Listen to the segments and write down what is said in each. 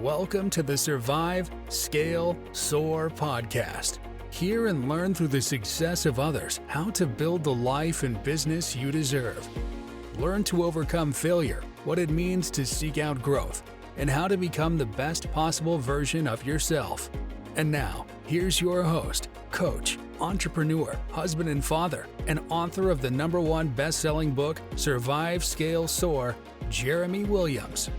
Welcome to the Survive, Scale, Soar podcast. Hear and learn through the success of others how to build the life and business you deserve. Learn to overcome failure, what it means to seek out growth, and how to become the best possible version of yourself. And now, here's your host, coach, entrepreneur, husband and father, and author of the #1 best-selling book, Survive, Scale, Soar, Jeremy Williams.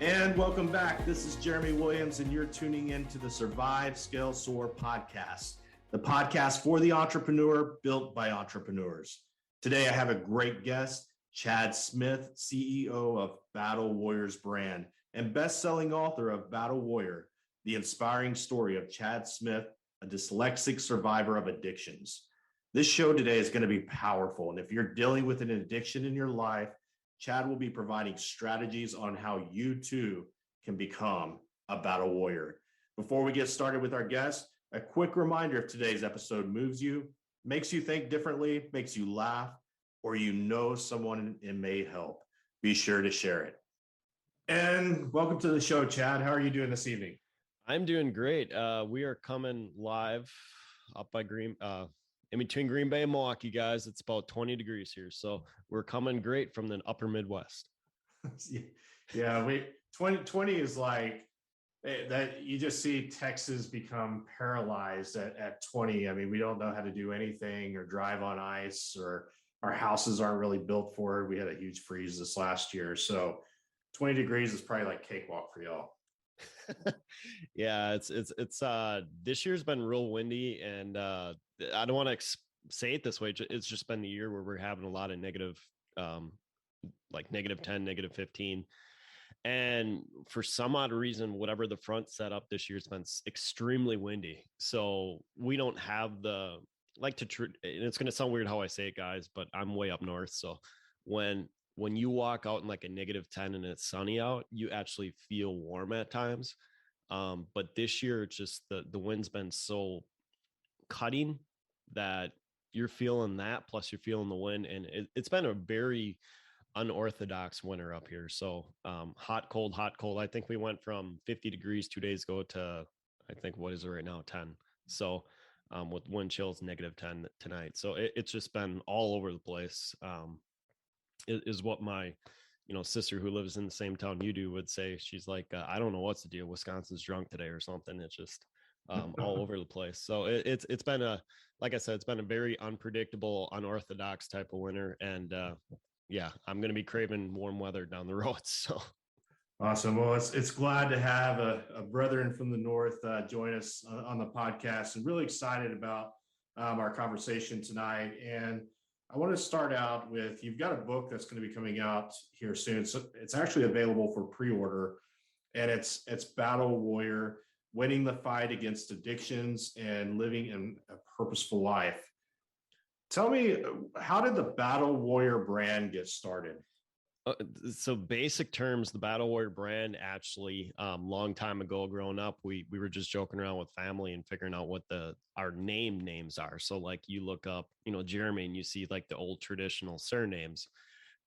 And welcome back. This is Jeremy Williams, and you're tuning in to the Survive, Scale, Soar podcast, the podcast for the entrepreneur, built by entrepreneurs. Today, I have a great guest, Chad Smith, CEO of Battle Warriors brand and best-selling author of Battle Warrior, the inspiring story of Chad Smith, a dyslexic survivor of addictions. This show today is going to be powerful, and if you're dealing with an addiction in your life, Chad will be providing strategies on how you too can become a battle warrior. Before we get started with our guest, a quick reminder: if today's episode moves you, makes you think differently, makes you laugh, or you know someone it may help, be sure to share it. And welcome to the show, Chad. How are you doing this evening? I'm doing great. We are coming live up by in between Green Bay and Milwaukee, guys. It's about 20 degrees here. So we're coming great from the upper Midwest. Yeah, 20 is like that. You just see Texas become paralyzed at 20. I mean, we don't know how to do anything or drive on ice, or our houses aren't really built for it. We had a huge freeze this last year. So 20 degrees is probably like cakewalk for y'all. Yeah, it's this year's been real windy, and I don't want to say it this way. It's just been the year where we're having a lot of negative, like -10, -15. And for some odd reason, whatever the front set up this year, it's been extremely windy. So we don't have and it's going to sound weird how I say it, guys, but I'm way up north. So when you walk out in like a -10 and it's sunny out, you actually feel warm at times. But this year, it's just the wind's been so cutting that you're feeling that, plus you're feeling the wind. And it's been a very unorthodox winter up here. So hot, cold, hot, cold. I think we went from 50 degrees 2 days ago to, I think, what is it right now? 10. So with wind chills, -10 tonight. So it's just been all over the place. Is what my sister, who lives in the same town you do, would say. She's like, I don't know what's the deal. Wisconsin's drunk today or something. It's just all over the place. So it's been like I said, it's been a very unpredictable, unorthodox type of winter. And yeah, I'm going to be craving warm weather down the road. So awesome. Well, it's glad to have a brethren from the north join us on the podcast, and really excited about our conversation tonight. And I want to start out with, you've got a book that's going to be coming out here soon. So it's actually available for pre-order, and it's Battle Warrior: Winning the Fight Against Addictions and Living a Purposeful Life. Tell me, how did the Battle Warrior brand get started? So basic terms, the Battle Warrior brand actually, long time ago, growing up, we were just joking around with family and figuring out what our names are. So like you look up, Jeremy, and you see like the old traditional surnames,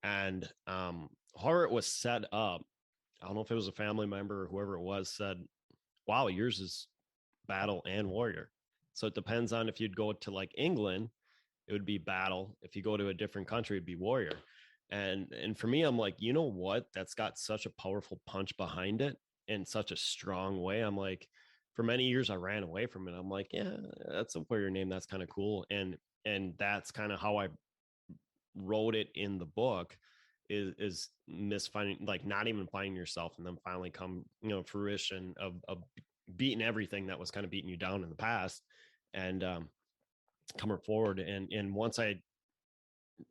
and how it was set up. I don't know if it was a family member or whoever it was said, wow, yours is Battle and Warrior. So it depends on if you'd go to like England, it would be Battle. If you go to a different country, it'd be Warrior. And for me, I'm like, you know what? That's got such a powerful punch behind it in such a strong way. I'm like, for many years, I ran away from it. I'm like, yeah, that's a warrior name. That's kind of cool. And that's kind of how I wrote it in the book, is misfinding, like not even finding yourself, and then finally come, fruition of beating everything that was kind of beating you down in the past, and coming forward. And once I,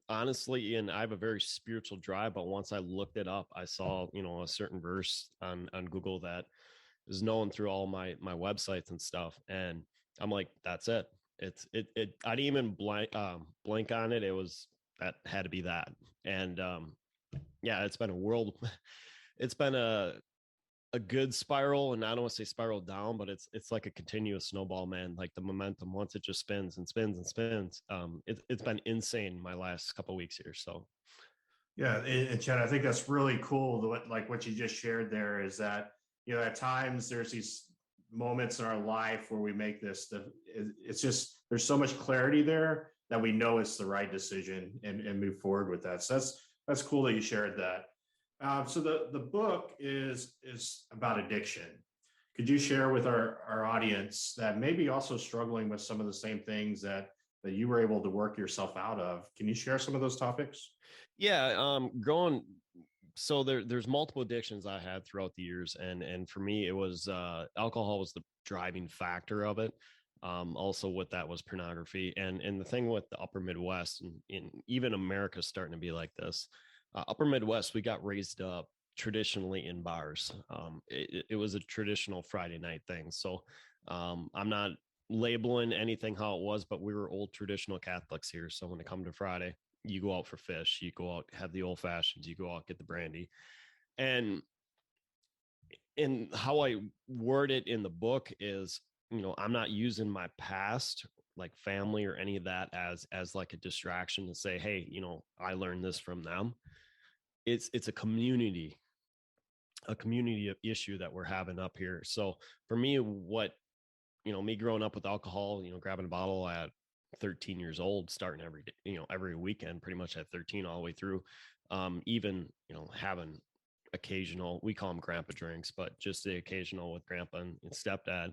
honestly, and I have a very spiritual drive, but once I looked it up, I saw, a certain verse on Google that is known through all my websites and stuff. And I'm like, that's it. I didn't even blank on it. That had to be that. And yeah, it's been a good spiral, and I don't want to say spiral down, but it's like a continuous snowball, man. Like the momentum, once it just spins and spins and spins, it's been insane my last couple of weeks here. So yeah, and Chad, I think that's really cool. Like what you just shared there is that at times there's these moments in our life where we make it's just, there's so much clarity there that we know it's the right decision and move forward with that. So that's cool that you shared that. So the book is about addiction. Could you share with our audience that maybe also struggling with some of the same things that you were able to work yourself out of? Can you share some of those topics? Yeah, so there's multiple addictions I had throughout the years, and for me it was alcohol was the driving factor of it. Also with that was pornography, and the thing with the upper Midwest and in even America's starting to be like this. Upper Midwest, we got raised up traditionally in bars. It was a traditional Friday night thing. So I'm not labeling anything how it was, but we were old traditional Catholics here. So when it come to Friday, you go out for fish, you go out, have the old fashions, you go out, get the brandy. And in how I word it in the book is, I'm not using my past, like family or any of that as like a distraction to say, hey, I learned this from them. It's a community issue that we're having up here. So for me, me growing up with alcohol, grabbing a bottle at 13 years old, starting every day, every weekend, pretty much at 13 all the way through, even, having occasional, we call them grandpa drinks, but just the occasional with grandpa and stepdad,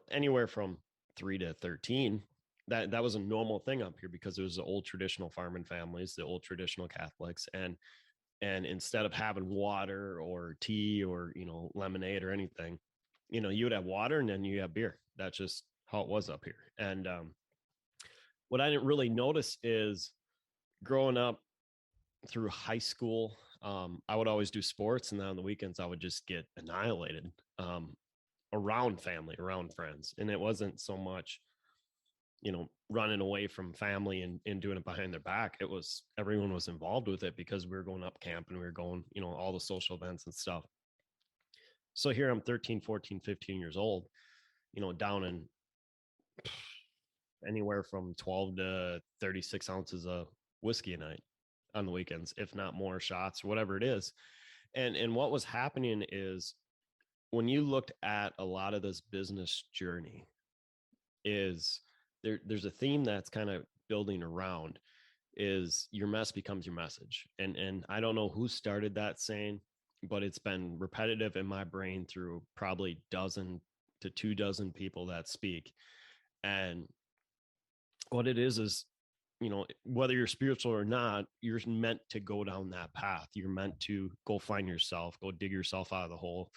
anywhere from 3 to 13, that was a normal thing up here because it was the old traditional farming families, the old traditional Catholics. And instead of having water or tea or, lemonade or anything, you would have water and then you have beer. That's just how it was up here. And what I didn't really notice is growing up through high school, I would always do sports. And then on the weekends, I would just get annihilated around family, around friends. And it wasn't so much, running away from family and doing it behind their back. It was, everyone was involved with it because we were going up camp and we were going, all the social events and stuff. So here I'm 13, 14, 15 years old, down in anywhere from 12 to 36 ounces of whiskey a night on the weekends, if not more shots, whatever it is. And what was happening is when you looked at a lot of this business journey is there's a theme that's kind of building around is your mess becomes your message. And I don't know who started that saying, but it's been repetitive in my brain through probably 12 to 24 people that speak. And what it is, whether you're spiritual or not, you're meant to go down that path. You're meant to go find yourself, go dig yourself out of the hole,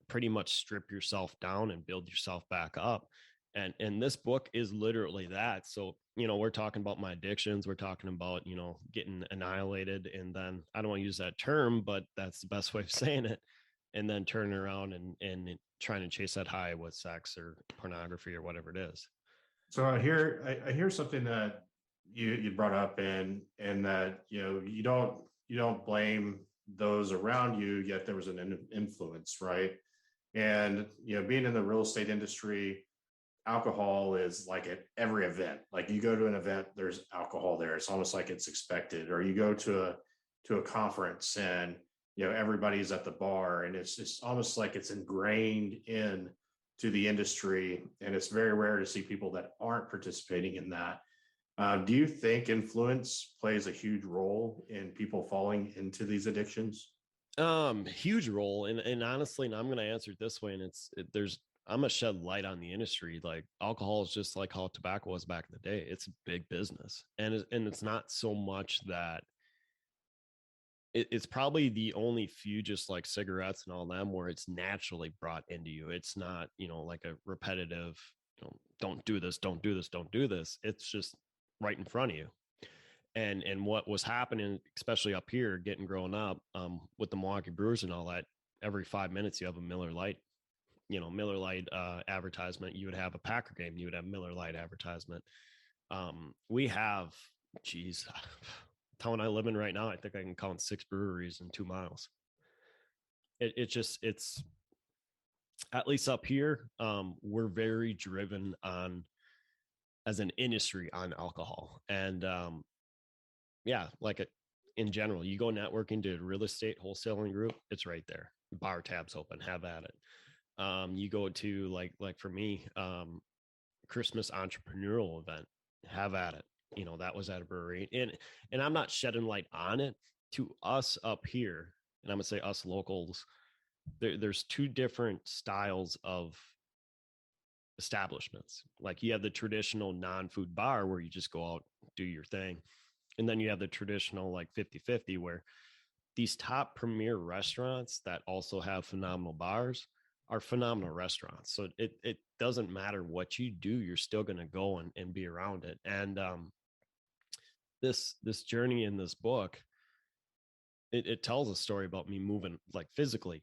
pretty much strip yourself down and build yourself back up. And this book is literally that. So, we're talking about my addictions. We're talking about, getting annihilated. And then I don't want to use that term, but that's the best way of saying it. And then turning around and trying to chase that high with sex or pornography or whatever it is. So I hear something that you brought up and that, you don't blame those around you, yet there was an influence, right? And, being in the real estate industry, alcohol is like at every event. Like you go to an event, there's alcohol there. It's almost like it's expected. Or you go to a conference and everybody's at the bar, and it's just almost like it's ingrained in to the industry. And it's very rare to see people that aren't participating in that. Do you think influence plays a huge role in people falling into these addictions? Huge role. And honestly, and I'm going to answer it this way. And I'm gonna shed light on the industry. Like alcohol is just like how tobacco was back in the day. It's a big business, and it's not so much that it's probably the only few, just like cigarettes and all them, where it's naturally brought into you. It's not, like a repetitive, don't do this, don't do this, don't do this. It's just right in front of you. And what was happening, especially up here, growing up with the Milwaukee Brewers and all that, every 5 minutes you have a Miller Lite. Miller Lite advertisement. You would have a Packer game. You would have Miller Lite advertisement. We have, town I live in right now, I think I can count 6 breweries in 2 miles. It's at least up here, we're very driven on, as an industry, on alcohol. And in general, you go networking to a real estate wholesaling group, it's right there. bar tabs open, have at it. You go to like for me, Christmas entrepreneurial event, have at it. That was at a brewery, and I'm not shedding light on it. To us up here, and I'm gonna say us locals, there's two different styles of establishments. Like you have the traditional non-food bar where you just go out, do your thing. And then you have the traditional like 50-50 where these top premier restaurants that also have phenomenal bars are phenomenal restaurants. So it doesn't matter what you do, you're still going to go and be around it. And this journey in this book, it tells a story about me moving, like physically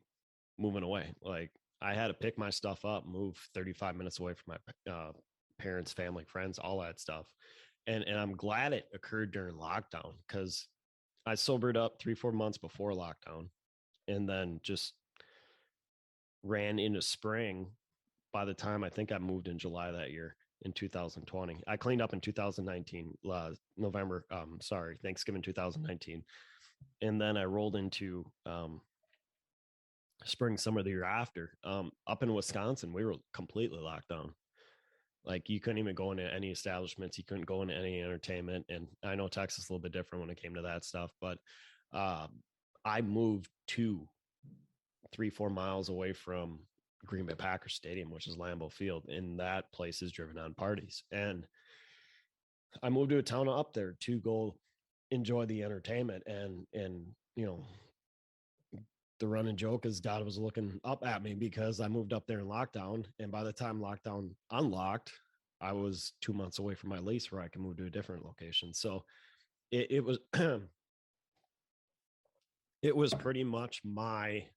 moving away. Like I had to pick my stuff up, move 35 minutes away from my parents, family, friends, all that stuff. And I'm glad it occurred during lockdown, because I sobered up 3-4 months before lockdown, and then just ran into spring. By the time I think I moved in July that year in 2020, I cleaned up in 2019, Thanksgiving 2019. And then I rolled into spring, summer the year after. Up in Wisconsin, we were completely locked down. Like you couldn't even go into any establishments. You couldn't go into any entertainment. And I know Texas is a little bit different when it came to that stuff, but I moved 3-4 miles away from Green Bay Packers Stadium, which is Lambeau Field, and that place is driven on parties. And I moved to a town up there to go enjoy the entertainment. And the running joke is God was looking up at me because I moved up there in lockdown. And by the time lockdown unlocked, I was 2 months away from my lease where I can move to a different location. So it was, it was pretty much my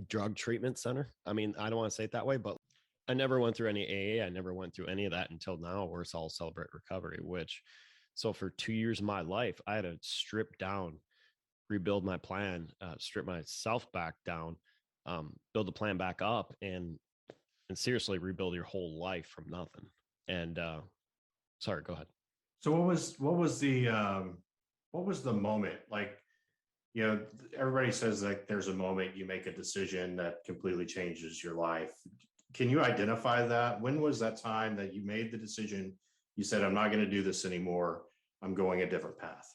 drug treatment center. I mean, I don't want to say it that way, but I never went through any AA. I never went through any of that until now, where it's all Celebrate Recovery, so for 2 years of my life, I had to strip down, rebuild my plan, strip myself back down, build the plan back up, and seriously rebuild your whole life from nothing. And sorry, go ahead. So what was the moment? Like, everybody says like there's a moment you make a decision that completely changes your life. Can you identify that? When was that time that you made the decision? You said, I'm not going to do this anymore. I'm going a different path.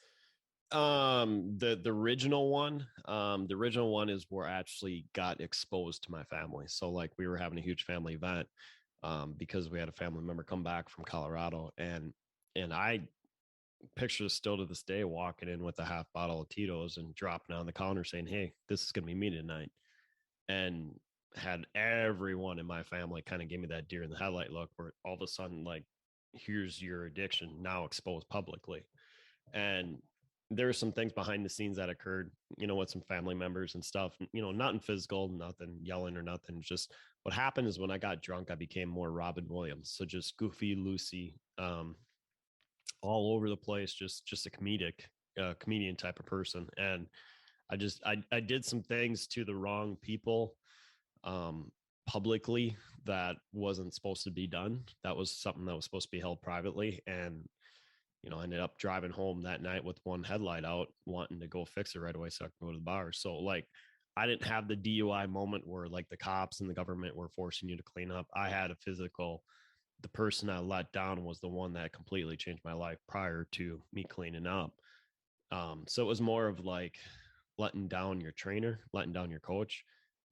The original one is where I actually got exposed to my family. So like we were having a huge family event because we had a family member come back from Colorado, and I picture still to this day walking in with a half bottle of Tito's and dropping on the counter saying, hey, this is going to be me tonight. And had everyone in my family kind of give me that deer in the headlight look, where all of a sudden, like, here's your addiction now exposed publicly. And there were some things behind the scenes that occurred, with some family members and stuff, nothing physical, nothing yelling or nothing. Just what happened is when I got drunk, I became more Robin Williams. So just goofy, loosey, all over the place, just a comedian type of person. And I did some things to the wrong people publicly that wasn't supposed to be done. That was something that was supposed to be held privately. And I ended up driving home that night with one headlight out, wanting to go fix it right away so I could go to the bar. So like, I didn't have the DUI moment where like the cops and the government were forcing you to clean up. I had a physical. The person I let down was the one that completely changed my life prior to me cleaning up. So it was more of like letting down your trainer, letting down your coach,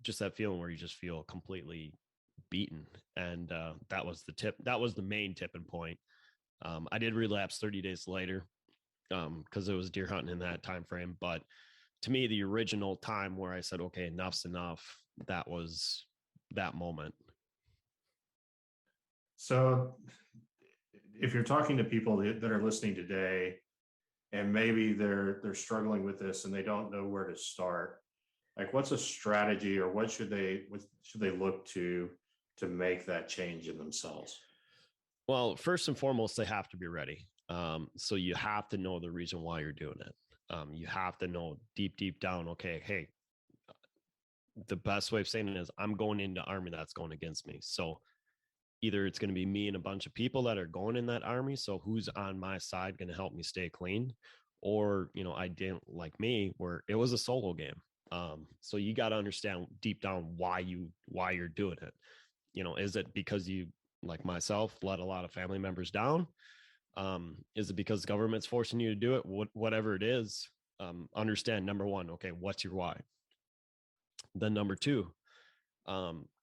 just that feeling where you just feel completely beaten. And that was the main tipping point. I did relapse 30 days later because it was deer hunting in that time frame. But to me, the original time where I said, okay, enough's enough, that was that moment. So if you're talking to people that are listening today, and maybe they're struggling with this and they don't know where to start, like what's a strategy, or what should they look to make that change in themselves? Well, first and foremost, they have to be ready. So you have to know the reason why you're doing it. You have to know deep down, okay, hey, the best way of saying it is I'm going into army that's going against me. So either it's going to be me and a bunch of people that are going in that army. So who's on my side going to help me stay clean? or, you know, I didn't like me, where it was a solo game. So you got to understand deep down why you're doing it. You know, is it because you, like myself, let a lot of family members down? Is it because government's forcing you to do it? Whatever it is, understand, number one, okay, what's your why? Then number two,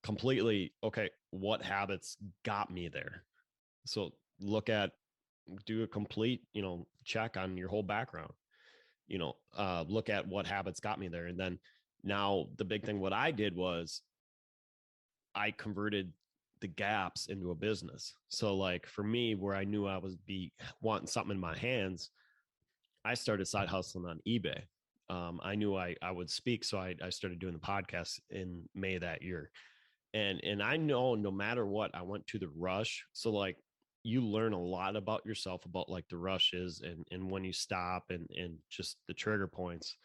completely, okay, what habits got me there? So do a complete, you know, check on your whole background, you know, look at what habits got me there. And then now the big thing, what I did was I converted the gaps into a business. So like for me, where I knew I was wanting something in my hands, I started side hustling on eBay. I knew I would speak. So I started doing the podcast in May that year. And I know no matter what, I went to the rush. So like you learn a lot about yourself, about like the rushes and when you stop and just the trigger points.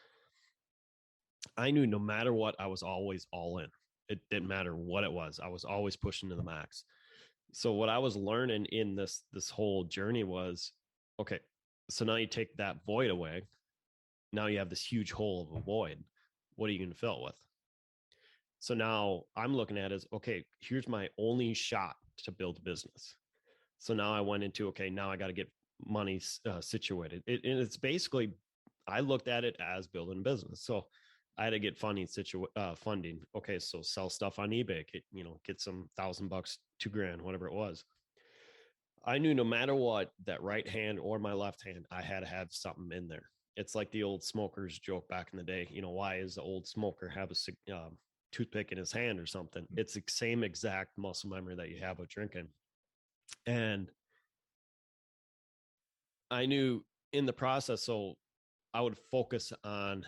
I knew no matter what, I was always all in. It didn't matter what it was. I was always pushing to the max. So what I was learning in this whole journey was, okay, so now you take that void away. Now you have this huge hole of a void. What are you going to fill it with? So now I'm looking at it as, okay, here's my only shot to build a business. So now I went into, okay, now I got to get money situated. And it's basically, I looked at it as building a business. So I had to get funding. Okay, so sell stuff on eBay, get some $1,000, $2,000, whatever it was. I knew no matter what, that right hand or my left hand, I had to have something in there. It's like the old smokers joke back in the day. You know, why is the old smoker have a toothpick in his hand or something? It's the same exact muscle memory that you have with drinking. And I knew in the process, so I would focus on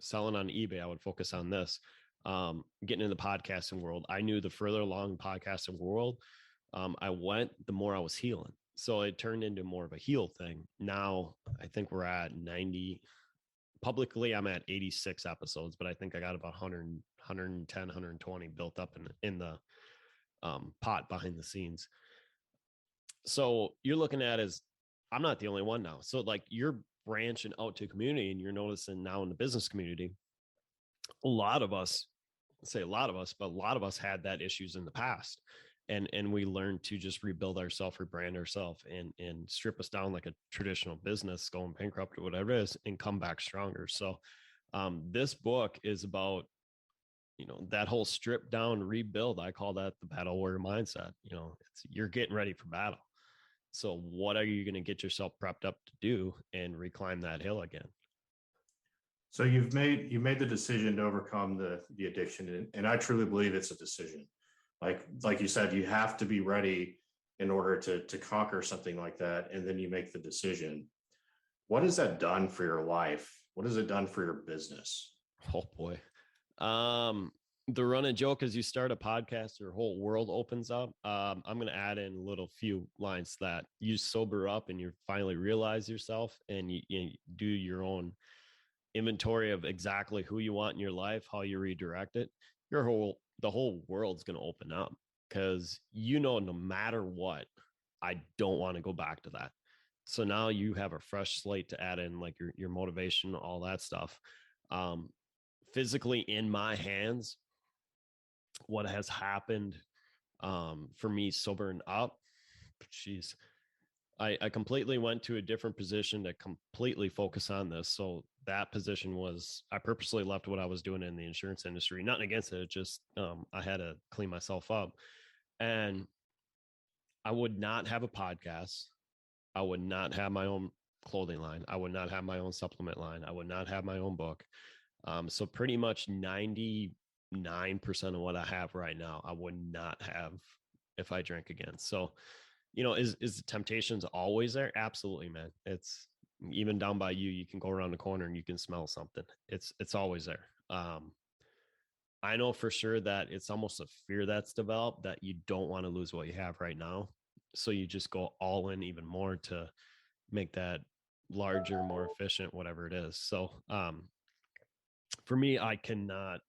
selling on eBay. I would focus on this, getting in the podcasting world. I knew the further along the podcasting world I went, the more I was healing. So it turned into more of a heal thing. Now I think we're at 90. Publicly, I'm at 86 episodes, but I think I got about 100, 110, 120 built up in the pot behind the scenes. So you're looking at as I'm not the only one now. So like you're branching out to community and you're noticing now in the business community, a lot of us had that issues in the past. And we learned to just rebuild ourselves, rebrand ourselves, and strip us down like a traditional business going bankrupt or whatever it is, and come back stronger. So this book is about, that whole strip down, rebuild. I call that the battle warrior mindset. You're getting ready for battle. So what are you going to get yourself prepped up to do and reclimb that hill again? So you made the decision to overcome the addiction, and I truly believe it's a decision. Like you said, you have to be ready in order to conquer something like that, and then you make the decision. What has that done for your life? What has it done for your business? Oh boy. The running joke is you start a podcast, your whole world opens up. I'm going to add in a little few lines that you sober up and you finally realize yourself, and you do your own inventory of exactly who you want in your life, how you redirect it. The whole world's going to open up, because no matter what, I don't want to go back to that. So now you have a fresh slate to add in, like your motivation, all that stuff. Physically in my hands, what has happened for me sobering up, geez, I completely went to a different position to completely focus on this. So that position was, I purposely left what I was doing in the insurance industry, nothing against it. Just, I had to clean myself up, and I would not have a podcast. I would not have my own clothing line. I would not have my own supplement line. I would not have my own book. So pretty much 99% of what I have right now, I would not have if I drank again. So, is the temptations always there? Absolutely, man. It's even down by you can go around the corner and you can smell something. It's always there. I know for sure that it's almost a fear that's developed, that you don't want to lose what you have right now. So you just go all in even more to make that larger, more efficient, whatever it is. So, for me, I cannot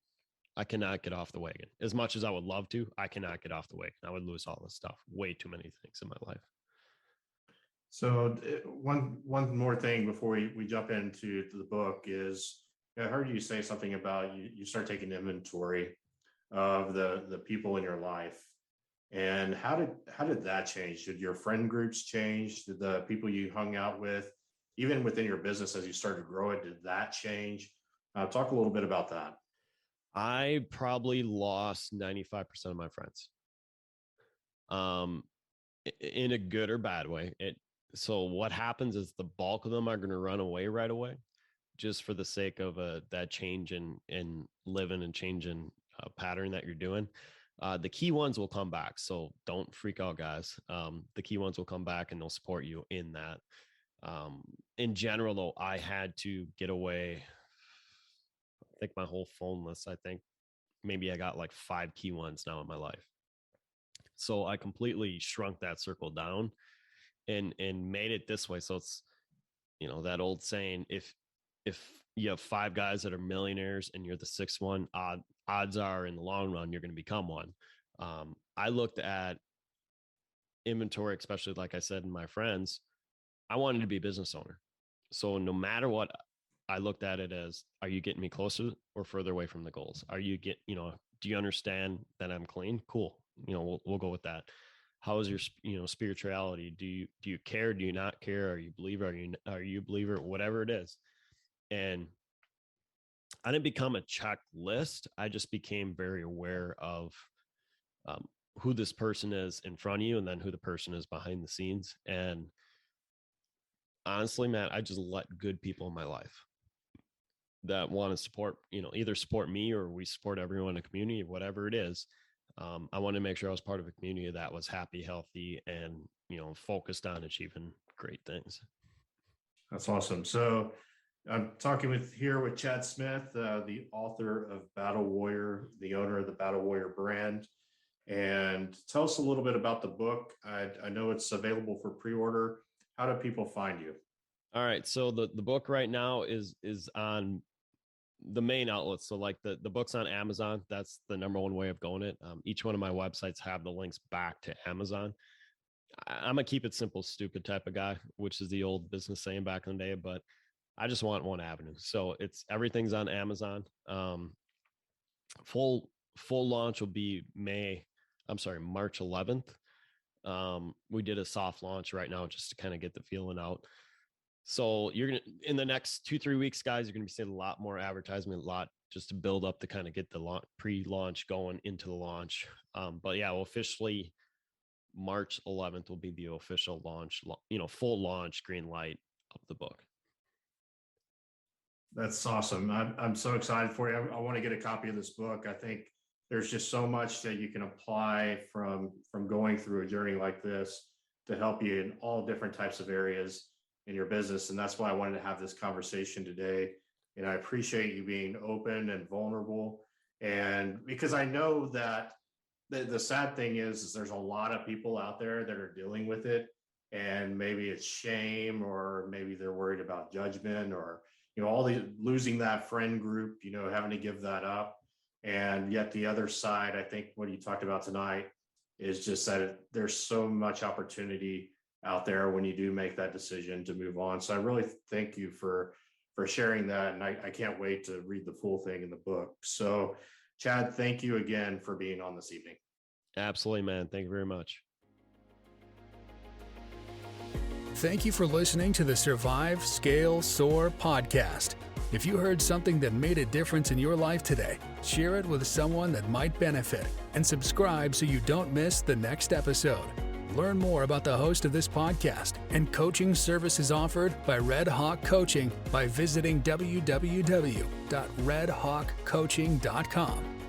get off the wagon. As much as I would love to, I cannot get off the wagon. I would lose all this stuff. Way too many things in my life. So one more thing before we jump into the book is, I heard you say something about you start taking inventory of the people in your life. And how did that change? Did your friend groups change? Did the people you hung out with, even within your business as you started to grow it, did that change? Talk a little bit about that. I probably lost 95% of my friends. In a good or bad way. So what happens is the bulk of them are going to run away right away, just for the sake of that change in living and change in pattern that you're doing. The key ones will come back. So don't freak out, guys. The key ones will come back and they'll support you in that. In general, though, I had to get away. I think my whole phone list, I think maybe I got like 5 key ones now in my life. So I completely shrunk that circle down and made it this way. So it's, that old saying, if you have 5 guys that are millionaires and you're the 6th one, odds are in the long run, you're going to become one. I looked at inventory, especially like I said, in my friends, I wanted to be a business owner. So no matter what, I looked at it as, are you getting me closer or further away from the goals? Are you do you understand that I'm clean? Cool. We'll go with that. How is your, spirituality? Do you care? Do you not care? Are you a believer? Are you a believer? Whatever it is. And I didn't become a checklist. I just became very aware of who this person is in front of you and then who the person is behind the scenes. And honestly, Matt, I just let good people in my life that want to support, either support me or we support everyone in the community, whatever it is. I wanted to make sure I was part of a community that was happy, healthy, and, focused on achieving great things. That's awesome. So I'm talking here with Chad Smith, the author of Battle Warrior, the owner of the Battle Warrior brand. And tell us a little bit about the book. I know it's available for pre-order. How do people find you? All right. So the book right now is on the main outlets. So like the book's on Amazon. That's the number one way of going it. Each one of my websites have the links back to Amazon. I'm a keep it simple, stupid type of guy, which is the old business saying back in the day, but I just want one avenue. So everything's on Amazon. Full launch will be March 11th. We did a soft launch right now just to kind of get the feeling out. So in the next 2-3 weeks, guys, you're going to be seeing a lot more advertisement, a lot just to build up to kind of get the pre-launch going into the launch. But yeah, well, officially March 11th will be the official launch, full launch green light of the book. That's awesome. I'm so excited for you. I want to get a copy of this book. I think there's just so much that you can apply from going through a journey like this to help you in all different types of areas in your business. And that's why I wanted to have this conversation today. And I appreciate you being open and vulnerable. And because I know that the sad thing is there's a lot of people out there that are dealing with it. And maybe it's shame, or maybe they're worried about judgment, or, all the losing that friend group, having to give that up. And yet the other side, I think what you talked about tonight is just that there's so much opportunity out there when you do make that decision to move on. So I really thank you for sharing that. And I can't wait to read the full thing in the book. So Chad, thank you again for being on this evening. Absolutely, man. Thank you very much. Thank you for listening to the Survive, Scale, Soar podcast. If you heard something that made a difference in your life today, share it with someone that might benefit, and subscribe so you don't miss the next episode. Learn more about the host of this podcast and coaching services offered by Red Hawk Coaching by visiting www.redhawkcoaching.com.